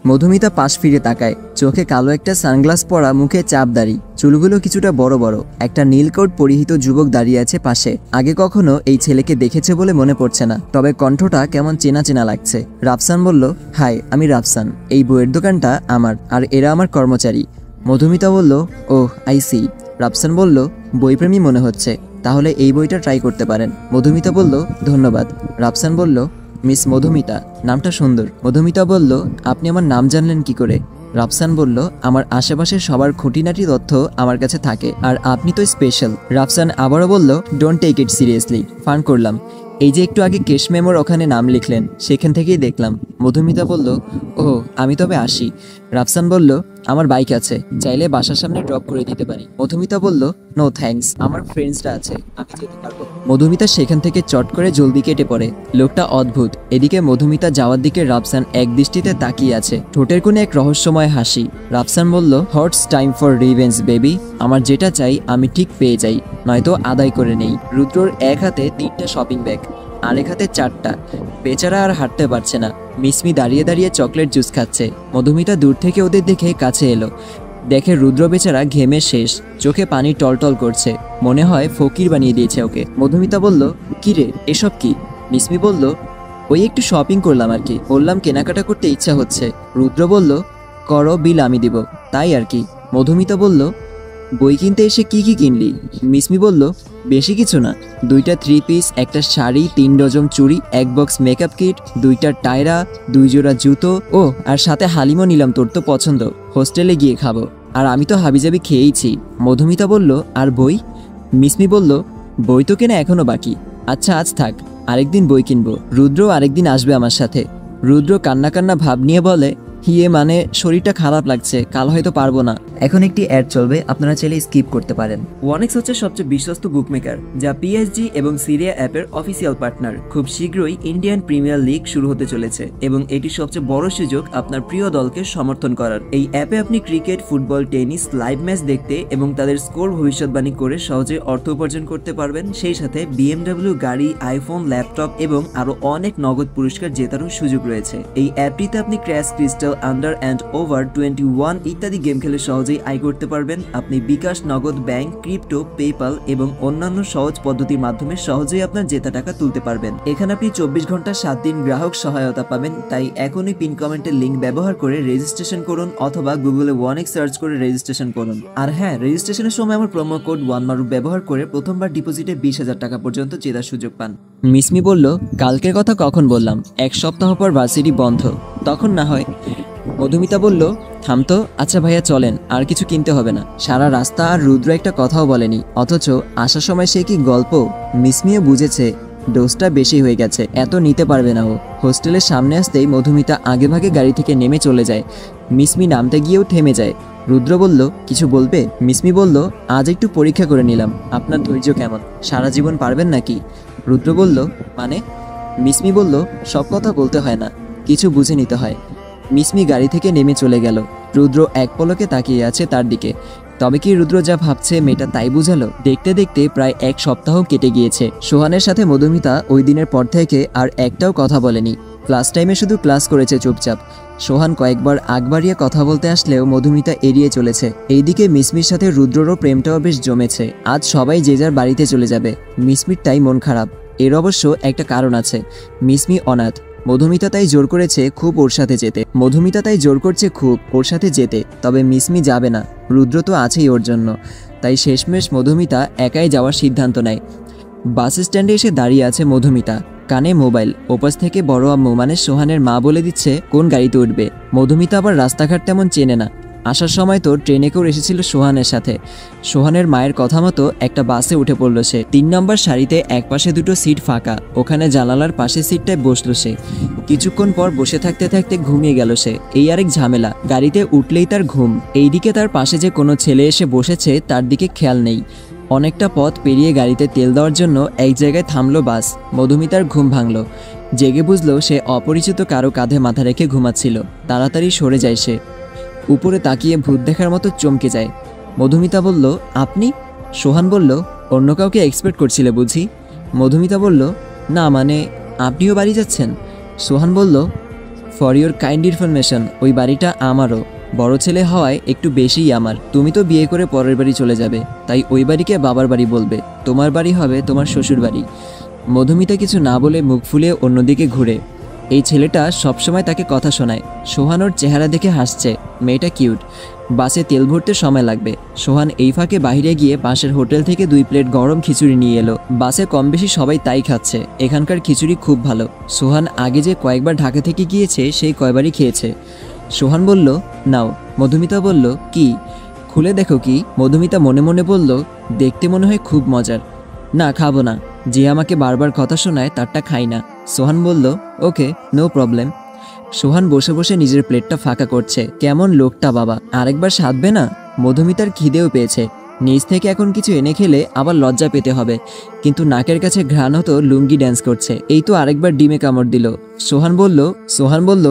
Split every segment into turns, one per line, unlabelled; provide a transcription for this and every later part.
মধুমিতা পাশ ফিরে তাকায়। চোখে কালো একটা সানগ্লাস পরা, মুখে চাপ দাড়ি, চুলগুলো কিছুটা বড় বড়। একটা নীল কোট পরিহিত যুবক দাঁড়িয়ে আছে পাশে। আগে কখনো এই ছেলেকে দেখেছে বলে মনে পড়ছে না, তবে কণ্ঠটা কেমন চেনা চেনা লাগছে। রাফসান বলল, হাই, আমি রাফসান। এই বইয়ের দোকানটা আমার, আর এরা আমার কর্মচারী। মধুমিতা বলল, ওহ, আই সি। রাফসান বলল, বইপ্রেমী মনে হচ্ছে, তাহলে এই বইটা ট্রাই করতে পারেন। মধুমিতা বলল, ধন্যবাদ। রাফসান বলল, মিস মধুমিতা, নামটা সুন্দর। মধুমিতা বলল, আপনি আমার নাম জানলেন কি করে? রাফসান বলল, আমার আশেপাশের সবার খুঁটিনাটি তথ্য আমার কাছে থাকে, আর আপনি তো স্পেশাল। রাফসান আবারও বলল, don't take it seriously, fun করলাম। এই যে একটু আগে কেশ মেমোর ওখানে নাম লিখলেন, সেখান থেকেই দেখলাম। মধুমিতা বলল, ও, আমি তবে আসি। রাফসান বলল, আমার বাইক আছে, চাইলে বাসার সামনে ড্রপ করে দিতে পারি। মধুমিতা বলল, নো থ্যাঙ্কস, আমার ফ্রেন্ডসরা আছে, আমি যেতে পারবো। মধুমিতা সেখান থেকে চট করে জলদি কেটে পড়ে। লোকটা অদ্ভুত। এদিকে মধুমিতা যাওয়ার দিকে রাফসান এক দৃষ্টিতে তাকিয়ে আছে, ঠোঁটের কোণে এক রহস্যময় হাসি। রাফসান বলল, হটস টাইম ফর রিভেঞ্জ বেবি। আমার যেটা চাই আমি ঠিক পেয়ে যাই, নয়তো আদায় করে নেই। রুদ্রর এক হাতে 3টা শপিং ব্যাগ, আরেক হাতে 4টা। বেচারা আর হাঁটতে পারছে না। মিসমি দাঁড়িয়ে দাঁড়িয়ে চকলেট জুস খাচ্ছে। মধুমিতা দূর থেকে ওদের দেখে কাছে এলো। দেখে রুদ্র বেচারা ঘেমে শেষ, চোখে পানি টলটল করছে। মনে হয় ফকির বানিয়ে দিয়েছে ওকে। মধুমিতা বলল, কি রে, এসব কি? মিসমি বলল, ওই একটু শপিং করলাম আর কি, বললাম কেনাকাটা করতে ইচ্ছা হচ্ছে। রুদ্র বলল, করো, বিল আমি দিব, তাই আর কি। মধুমিতা বলল, বই কিনতে এসে কি কি কিনলি? মিসমি বলল, বেশি কিছু না, 2টা 3 পিস, একটা শাড়ি, 3 ডজন চুড়ি, 1 বক্স মেকআপ কিট, 2টা টায়রা, 2 জোড়া জুতো, ও আর সাথে হালিমও নিলাম, তোর তো পছন্দ, হোস্টেলে গিয়ে খাবো। আর আমি তো হাবিজাবি খেয়েইছি। মধুমিতা বলল, আর বই? মিসমি বলল, বই তো কেনা এখনো বাকি। আচ্ছা, আজ থাক, আরেকদিন বই কিনবো। রুদ্র আরেকদিন আসবে আমার সাথে। রুদ্র কান্না কান্না ভাব নিয়ে বলে, হিয়ে মানে শরীরটা খারাপ লাগছে, কাল হয়তো পারবো না। এখন একটি অ্যাড চলবে, আপনারা চাইলে স্কিপ করতে পারেন। ওয়ানেক্স হচ্ছে সবচেয়ে বিশ্বস্ত বুকমেকার, যা পিএসজি এবং সিরিয়া অ্যাপের অফিসিয়াল পার্টনার। খুব শীঘ্রই ইন্ডিয়ান প্রিমিয়ার লিগ শুরু হতে চলেছে, এবং এটি সবচেয়ে বড় সুযোগ আপনার প্রিয় দলকে সমর্থন করার। এই অ্যাপে আপনি cricket, football, tennis live match দেখতে এবং তাদের স্কোর ভবিষ্যৎবাণী করে সহজে অর্থ উপার্জন করতে পারবেন। সেই সাথে BMW গাড়ি, আইফোন, ল্যাপটপ এবং আরো অনেক নগদ পুরস্কার জেতারও সুযোগ রয়েছে। এই অ্যাপটিতে আপনি crash, crystal, under and over 21 ইত্যাদি গেম খেলে সহজেই আয় করতে পারবেন। আপনি বিকাশ, নগদ, ব্যাংক, ক্রিপ্টো, পেপাল এবং অন্যান্য সহজ পদ্ধতির মাধ্যমে সহজেই আপনার জেতা টাকা তুলতে পারবেন। এখানে আপনি 24 ঘন্টা 7 দিন গ্রাহক সহায়তা পাবেন। তাই এখনই পিন কমেন্টের লিঙ্ক ব্যবহার করে রেজিস্ট্রেশন করুন, অথবা গুগলে ওয়ানেক্স সার্চ করে রেজিস্ট্রেশন করুন। আর হ্যাঁ, রেজিস্ট্রেশনের সময় আমার প্রোমো কোড ওয়ানমারুফ ব্যবহার করে প্রথমবার ডিপোজিটে 20,000 টাকা পর্যন্ত জেতার সুযোগ পান। মিসমি বলল, কালকের কথা কখন বললাম? 1 সপ্তাহ পর ভার্সিটি বন্ধ, তখন না হয়। মধুমিতা বলল, থামতো, আচ্ছা ভাইয়া চলেন, আর কিছু কিনতে হবে না। সারা রাস্তা আর রুদ্র একটা কথাও বলেনি, অথচ আসার সময় সে কি গল্প। মিসমিও বুঝেছে ডোজটা বেশি হয়ে গেছে, এত নিতে পারবে না ও। হোস্টেলের সামনে আসতেই মধুমিতা আগেভাগে গাড়ি থেকে নেমে চলে যায়। মিসমি নামতে গিয়েও থেমে যায়। রুদ্র বলল, কিছু বলবে? মিসমি বলল, আজ একটু পরীক্ষা করে নিলাম, আপনার ধৈর্য কেমন, সারা জীবন পারবেন নাকি? রুদ্র বলল, মানে? মিসমি বলল, সব কথা বলতে হয় না, কিছু বুঝে নিতে হয়। মিসমি গাড়ি থেকে নেমে চলে গেল। রুদ্র এক পলকে তাকিয়ে আছে তার দিকে। তবে কি রুদ্র যা ভাবছে মেয়েটা তাই বুঝালো? দেখতে দেখতে প্রায় 1 সপ্তাহ কেটে গিয়েছে। সোহানের সাথে মধুমিতা ওই দিনের পর থেকে আর একটাও কথা বলেনি। ক্লাস টাইমে শুধু ক্লাস করেছে চুপচাপ। সোহান কয়েকবার আগ বাড়িয়ে কথা বলতে আসলেও মধুমিতা এড়িয়ে চলেছে। এইদিকে মিসমির সাথে রুদ্ররও প্রেমটাও বেশ জমেছে। আজ সবাই যে যার বাড়িতে চলে যাবে। মিসমির তাই মন খারাপ। এর অবশ্য একটা কারণ আছে, মিসমি অনাথ। মধুমিতা তাই জোর করেছে খুব ওর সাথে যেতে। তবে মিসমি যাবে না, রুদ্র তো আছেই ওর জন্য। তাই শেষমেশ মধুমিতা একাই যাওয়ার সিদ্ধান্ত নেয়। বাস স্ট্যান্ডে এসে দাঁড়িয়ে আছে মধুমিতা, কানে মোবাইল। ওপাশ থেকে বড় আম্মু মানে সোহানের মা বলে দিচ্ছে কোন গাড়িতে উঠবে। মধুমিতা আবার রাস্তাঘাট তেমন চেনে না। আসার সময় তো ট্রেনে করে এসেছিল সোহানের সাথে। সোহানের মায়ের কথা মতো একটা বাসে উঠে পড়ল সে। 3 নম্বর সারিতে একপাশে 2টো সিট ফাঁকা, ওখানে জানালার পাশে সিটটায় বসলো সে। কিছুক্ষণ পর বসে থাকতে থাকতে ঘুমিয়ে গেল সে। এই আরেক ঝামেলা, গাড়িতে উঠলেই তার ঘুম। এইদিকে তার পাশে যে কোনো ছেলে এসে বসেছে তার দিকে খেয়াল নেই। অনেকটা পথ পেরিয়ে গাড়িতে তেল দেওয়ার জন্য এক জায়গায় থামলো বাস। মধুমিতার ঘুম ভাঙল। জেগে বুঝলো সে অপরিচিত কারো কাঁধে মাথা রেখে ঘুমাচ্ছিল। তাড়াতাড়ি সরে যায় সে। উপরে তাকিয়ে ভূত দেখার মতো চমকে যায়। মধুমিতা বলল, আপনি? সোহান বলল, অন্য কাউকে এক্সপেক্ট করছিলে বুঝি? মধুমিতা বলল, না মানে আপনিও বাড়ি যাচ্ছেন? সোহান বলল, ফর ইউর কাইন্ড ইনফরমেশন, ওই বাড়িটা আমারও। বড় ছেলে হওয়ায় একটু বেশিই আমার। তুমি তো বিয়ে করে পরের বাড়ি চলে যাবে, তাই ওই বাড়িকে বাবার বাড়ি বলবে, তোমার বাড়ি হবে তোমার শ্বশুর বাড়ি। মধুমিতা কিছু না বলে মুখ ফুলিয়ে অন্যদিকে ঘুরে। এই ছেলেটা সবসময় তাকে কথা শোনায়। সোহান ওর চেহারা দেখে হাসছে, মেয়েটা কিউট। বাসে তেল ভরতে সময় লাগবে। সোহান এই ফাঁকে বাইরে গিয়ে পাশের হোটেল থেকে 2 প্লেট গরম খিচুড়ি নিয়ে এলো। বাসে কম বেশি সবাই তাই খাচ্ছে। এখানকার খিচুড়ি খুব ভালো। সোহান আগে যে কয়েকবার ঢাকা থেকে গিয়েছে সেই কয়বারই খেয়েছে। সোহান বলল, নাও। মধুমিতা বলল, কি? খুলে দেখো কি। মধুমিতা মনে মনে বলল, দেখতে মনে হয় খুব মজার। না, খাবো না। যে আমাকে বারবার কথা শোনায় তারটা খাই না। সোহান বলল, ওকে, নো প্রবলেম। সোহান বসে বসে নিজের প্লেটটা ফাঁকা করছে। কেমন লোকটা বাবা, আরেকবার সাধবে না? মধুমিতার খিদেও পেয়েছে। নিজ থেকে এখন কিছু এনে খেলে আবার লজ্জা পেতে হবে, কিন্তু নাকের কাছে ঘ্রাণ হতো লুঙ্গি ড্যান্স করছে। এই তো আরেকবার ডিমে কামড় দিল। সোহান বলল,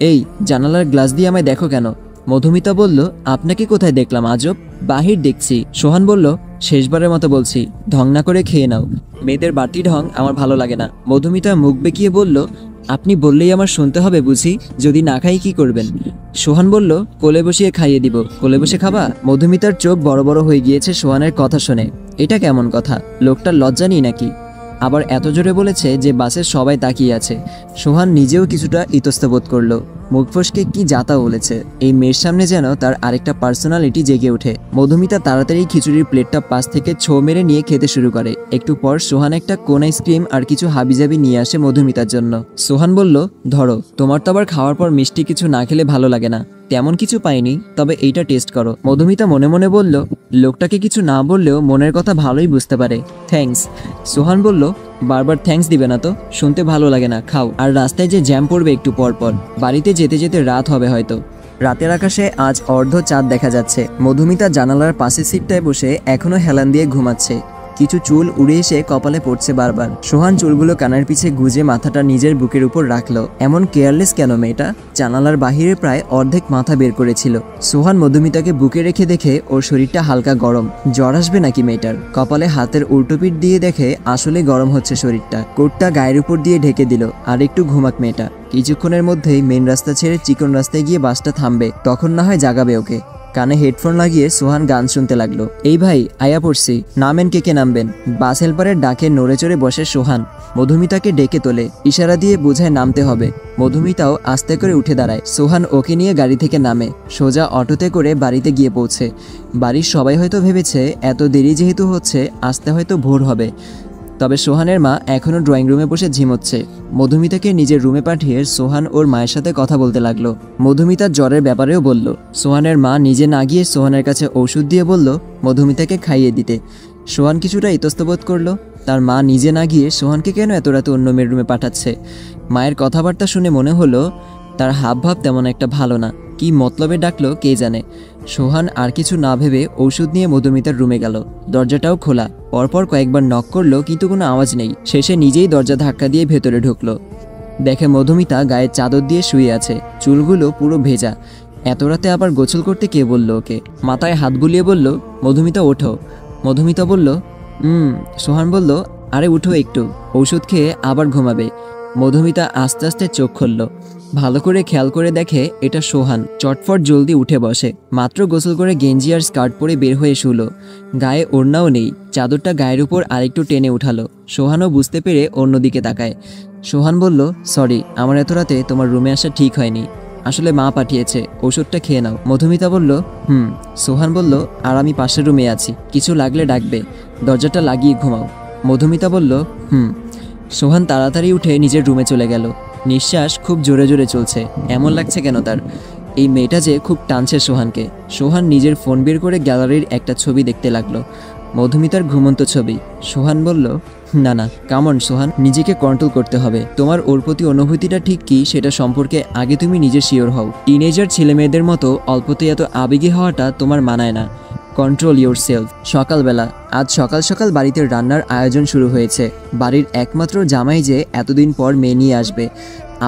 এই জানালার গ্লাস দিয়ে আমায় দেখো কেন? মধুমিতা বলল, আপনাকে কোথায় দেখলাম আজব? বাহির দেখছি। সোহান বলল, শেষবারের মতো বলছি, ঢং না করে খেয়ে নাও। মেয়েদের বাড়তি ঢং আমার ভালো লাগে না। মধুমিতা মুখ বেঁকিয়ে বলল, আপনি বললেই আমার শুনতে হবে বুঝি? যদি না খাই কি করবেন? সোহান বলল, কোলে বসিয়ে খাইয়ে দিব। কোলে বসে খাবা? মধুমিতার চোখ বড় বড় হয়ে গিয়েছে সোহানের কথা শুনে। এটা কেমন কথা? লোকটার লজ্জা নেই নাকি? আবার এত জোরে বলেছে যে বাসের সবাই তাকিয়ে আছে। সোহান নিজেও কিছুটা ইতস্তবোধ করলো। মুখ ফসকে কি যাতা বলেছে। এই মেয়ের সামনে যেন তার আরেকটা পার্সোনালিটি জেগে ওঠে। মধুমিতা তাড়াতাড়ি খিচুড়ির প্লেটটা পাশ থেকে ছো মেরে নিয়ে খেতে শুরু করে। একটু পর সোহান একটা কোন আইসক্রিম আর কিছু হাবিজাবি নিয়ে আসে মধুমিতার জন্য। সোহান বলল, ধরো, তোমার তো আবার খাওয়ার পর মিষ্টি কিছু না খেলে ভালো লাগে না। তেমন কিছু পাইনি, তবে এইটা টেস্ট করো। মধুমিতা মনে মনে বলল, লোকটাকে কিছু না বললেও মনের কথা ভালোই বুঝতে পারে। থ্যাঙ্কস। সোহান বলল, বারবার থ্যাঙ্কস দিবে না তো, শুনতে ভালো লাগে না, খাও। আর রাস্তায় যে জ্যাম পড়বে একটু পর পর। বাড়িতে যেতে যেতে রাত হবে হয়তো। রাতের আকাশে আজ অর্ধ চাঁদ দেখা যাচ্ছে। মধুমিতা জানালার পাশের সিটটায় বসে এখনো হেলান দিয়ে ঘুমাচ্ছে। কিছু চুল উড়ে এসে কপালে পড়ছে বারবার। সোহান চুলগুলো কানের পিছে গুজে মাথাটা নিজের বুকের উপর রাখলো। এমন কেয়ারলেস কেন মেয়েটা? জানালার বাহিরে প্রায় অর্ধেক মাথা বের করেছিল। সোহান মধুমিতাকে বুকে রেখে দেখে ওর শরীরটা হালকা গরম। জ্বর আসবে নাকি মেয়েটার? কপালে হাতের উল্টোপিঠ দিয়ে দেখে আসলে গরম হচ্ছে শরীরটা। কোটটা গায়ের উপর দিয়ে ঢেকে দিল। আর একটু ঘুমাক মেয়েটা। কিছুক্ষণের মধ্যেই মেন রাস্তা ছেড়ে চিকন রাস্তায় গিয়ে বাসটা থামবে, তখন না হয় জাগাবে ওকে। কানে হেডফোন লাগিয়ে সোহান গান শুনতে লাগলো। এই ভাই, আয়া পড়ছি, নামেন। কে নামবেন? বাস হেল্পারের ডাকে নড়ে চড়ে বসে সোহান। মধুমিতাকে ডেকে তোলে, ইশারা দিয়ে বোঝায় নামতে হবে। মধুমিতাও আস্তে করে উঠে দাঁড়ায়। সোহান ওকে নিয়ে গাড়ি থেকে নামে। সোজা অটোতে করে বাড়িতে গিয়ে পৌঁছে। বাড়ির সবাই হয়তো ভেবেছে এত দেরি যেহেতু হচ্ছে, আসতে হয়তো ভোর হবে। তবে সোহানের মা এখনও ড্রয়িং রুমে বসে ঝিমোচ্ছে। মধুমিতাকে নিজের রুমে পাঠিয়ে সোহান ওর মায়ের সাথে কথা বলতে লাগলো। মধুমিতার জ্বরের ব্যাপারেও বলল। সোহানের মা নিজে না গিয়ে সোহানের কাছে ওষুধ দিয়ে বলল মধুমিতাকে খাইয়ে দিতে। সোহান কিছুটা ইতস্তবোধ করলো। তার মা নিজে না গিয়ে সোহানকে কেন এত রাতে অন্য মেয়ের রুমে পাঠাচ্ছে? মায়ের কথাবার্তা শুনে মনে হলো তার হাবভাব তেমন একটা ভালো না। কি মতলবে ডাকলো কে জানে। সোহান আর কিছু না ভেবে ওষুধ নিয়ে মধুমিতার রুমে গেল। দরজাটাও খোলা। পরপর কয়েকবার নক করলো, কিন্তু কোনো আওয়াজ নেই। শেষে নিজেই দরজা ধাক্কা দিয়ে ভেতরে ঢুকলো। দেখে মধুমিতা গায়ে চাদর দিয়ে শুয়ে আছে, চুলগুলো পুরো ভেজা। এত রাতে আবার গোসল করতে কে বলল ওকে? মাথায় হাত বুলিয়ে বলল, মধুমিতা ওঠো। মধুমিতা বলল, সোহান বলল, আরে উঠো একটু, ঔষধ খেয়ে আবার ঘুমাবে। মধুমিতা আস্তে আস্তে চোখ খুলল। ভালো করে খেয়াল করে দেখে এটা সোহান। চটফট জলদি উঠে বসে। মাত্র গোসল করে গেঞ্জি আর স্কার্ট পরে বের হয়ে শুলো। গায়ে ওড়নাও নেই। চাদরটা গায়ের উপর আরেকটু টেনে উঠালো। সোহানও বুঝতে পেরে অন্যদিকে তাকায়। সোহান বলল, সরি, আমার এত রাতে তোমার রুমে আসা ঠিক হয়নি। আসলে মা পাঠিয়েছে, ওষুধটা খেয়ে নাও। মধুমিতা বলল, সোহান বলল, আর আমি পাশের রুমে আছি, কিছু লাগলে ডাকবে, দরজাটা লাগিয়ে ঘুমাও। মধুমিতা বলল, সোহান তাড়াতাড়ি উঠে নিজের রুমে চলে গেল। নিঃশ্বাস খুব জোরে জোরে চলছে। এমন লাগছে কেন তার? এই মেয়েটা যে খুব টানছে সোহানকে। সোহান নিজের ফোন বের করে গ্যালারির একটা ছবি দেখতে লাগলো। মধুমিতার ঘুমন্ত ছবি। সোহান বলল, না কামন সোহান, নিজেকে কন্ট্রোল করতে হবে। তোমার ওর প্রতি অনুভূতিটা ঠিক কি সেটা সম্পর্কে আগে তুমি নিজে শিওর হও। টিনেজার ছেলে মেয়েদের মতো অল্পতে এত আবেগী হওয়াটা তোমার মানায় না। Control your self. সকালবেলা আজ সকাল সকাল বাড়িতে রান্নার আয়োজন শুরু হয়েছে। বাড়ির একমাত্র জামাই যে এতদিন পর মেয়ে নিয়ে আসবে,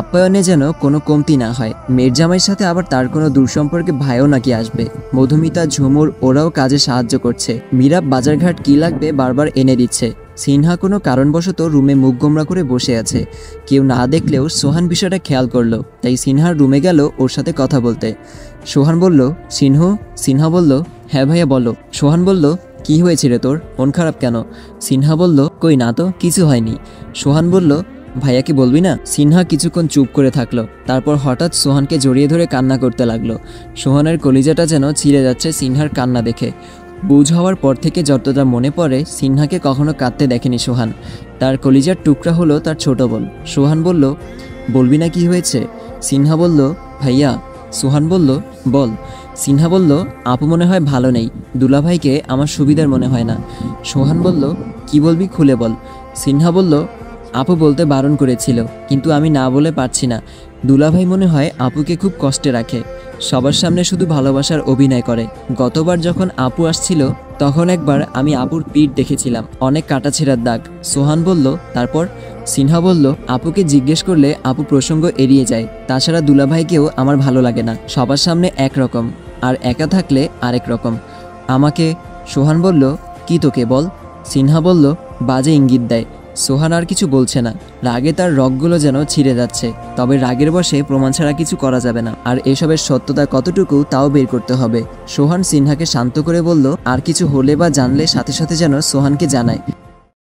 আপ্যায়নে যেন কোনো কমতি না হয়। মেয়ের জামাইয়ের সাথে আবার তার কোনো দূরসম্পর্কে ভাইও নাকি আসবে। মধুমিতা, ঝুমুর ওরাও কাজে সাহায্য করছে। মীরা বাজারঘাট কি লাগবে বারবার এনে দিচ্ছে। সিনহা কোনো কারণবশত রুমে মুখ গোমরা করে বসে আছে। কেউ না দেখলেও সোহান বিষয়টা খেয়াল করলো, তাই সিনহার রুমে গেল ওর সাথে কথা বলতে। সোহান বলল, সিনহু। সিনহা বলল, হ্যাঁ ভাইয়া বলো। সোহান বলল, কি হয়েছে রে তোর, মন খারাপ কেন? সিনহা বলল, কই না তো, কিছু হয়নি। সোহান বলল, ভাইয়াকে বলবি না? সিনহা কিছুক্ষণ চুপ করে থাকলো, তারপর হঠাৎ সোহানকে জড়িয়ে ধরে কান্না করতে লাগলো। সোহানের কলিজাটা যেন ছিঁড়ে যাচ্ছে সিনহার কান্না দেখে। বুঝ হওয়ার পর থেকে যতটা মনে পড়ে, সিনহাকে কখনো কাঁদতে দেখেনি সোহান। তার কলিজার টুকরা হলো তার ছোট বোন। সোহান বলল, বলবি না কি হয়েছে? সিনহা বলল, ভাইয়া। সোহান বলল, বল। সিনহা বলল, আপু মনে হয় ভালো নেই, দুলাভাইকে আমার সুবিধার মনে হয় না। সোহান বলল, কি বলবি খুলে বল। সিনহা বলল, আপু বলতে বারণ করেছিল, কিন্তু আমি না বলে পারছি না। দুলাভাই মনে হয় আপুকে খুব কষ্টে রাখে, সবার সামনে শুধু ভালোবাসার অভিনয় করে। গতবার যখন আপু আসছিল তখন একবার আমি আপুর পিঠ দেখেছিলাম, অনেক কাটাছেঁড়ার দাগ। সোহান বলল, তারপর? সিনহা বলল, আপুকে জিজ্ঞেস করলে আপু প্রসঙ্গ এড়িয়ে যায়। তাছাড়া দুলাভাইকেও আমার ভালো লাগে না, সবার সামনে একরকম আর একা থাকলে আরেক রকম আমাকে। সোহান বলল, কি তোকে বল। সিনহা বলল, বাজে ইঙ্গিত দেয়। সোহান আর কিছু বলছে না, রাগে তার রগগুলো যেন ছিঁড়ে যাচ্ছে। তবে রাগের বশে প্রমাণ ছাড়া কিছু করা যাবে না, আর এসবের সত্যতা কতটুকু তাও বের করতে হবে। সোহান সিনহাকে শান্ত করে বলল, আর কিছু হলে বা জানলে সাথে সাথে যেন সোহানকে জানায়।